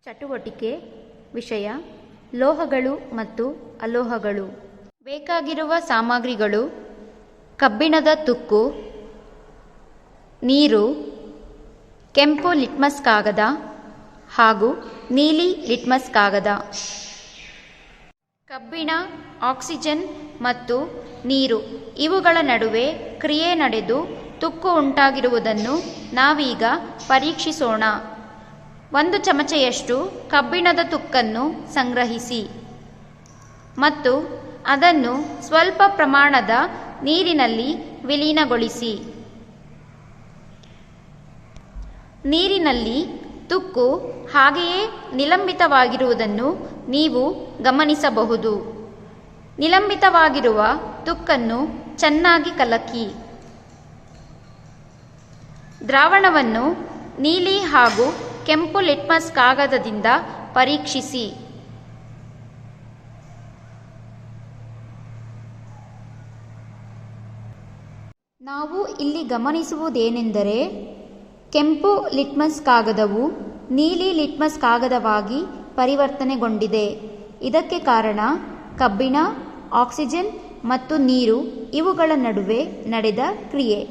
ಚಟುವಟಿಕೆ ವಿಷಯ ಲೋಹಗಳು ಮತ್ತು ಅಲೋಹಗಳು. ಬೇಕಾಗಿರುವ ಸಾಮಗ್ರಿಗಳು: ಕಬ್ಬಿಣದ ತುಕ್ಕು, ನೀರು, ಕೆಂಪು ಲಿಟ್ಮಸ್ ಕಾಗದ ಹಾಗೂ ನೀಲಿ ಲಿಟ್ಮಸ್ ಕಾಗದ. ಕಬ್ಬಿಣ, ಆಕ್ಸಿಜನ್ ಮತ್ತು ನೀರು ಇವುಗಳ ನಡುವೆ ಕ್ರಿಯೆ ನಡೆದು ತುಕ್ಕು ಉಂಟಾಗಿರುವುದನ್ನು ನಾವೀಗ ಪರೀಕ್ಷಿಸೋಣ. 1 ಚಮಚೆಯಷ್ಟು ಕಬ್ಬಿಣದ ತುಕ್ಕನ್ನು ಸಂಗ್ರಹಿಸಿ ಮತ್ತು ಅದನ್ನು ಸ್ವಲ್ಪ ಪ್ರಮಾಣದ ನೀರಿನಲ್ಲಿ ವಿಲೀನಗೊಳಿಸಿ. ನೀರಿನಲ್ಲಿ ತುಕ್ಕು ಹಾಗೆಯೇ ನಿಲಂಬಿತವಾಗಿರುವುದನ್ನು ನೀವು ಗಮನಿಸಬಹುದು. ನಿಲಂಬಿತವಾಗಿರುವ ತುಕ್ಕನ್ನು ಚೆನ್ನಾಗಿ ಕಲಕಿ. ದ್ರಾವಣವನ್ನು ನೀಲಿ ಹಾಗೂ ಕೆಂಪು ಲಿಟ್ಮಸ್ ಕಾಗದದಿಂದ ಪರೀಕ್ಷಿಸಿ. ನಾವು ಇಲ್ಲಿ ಗಮನಿಸುವುದೇನೆಂದರೆ, ಕೆಂಪು ಲಿಟ್ಮಸ್ ಕಾಗದವು ನೀಲಿ ಲಿಟ್ಮಸ್ ಕಾಗದವಾಗಿ ಪರಿವರ್ತನೆಗೊಂಡಿದೆ. ಇದಕ್ಕೆ ಕಾರಣ ಕಬ್ಬಿಣ, ಆಕ್ಸಿಜನ್ ಮತ್ತು ನೀರು ಇವುಗಳ ನಡುವೆ ನಡೆದ ಕ್ರಿಯೆ.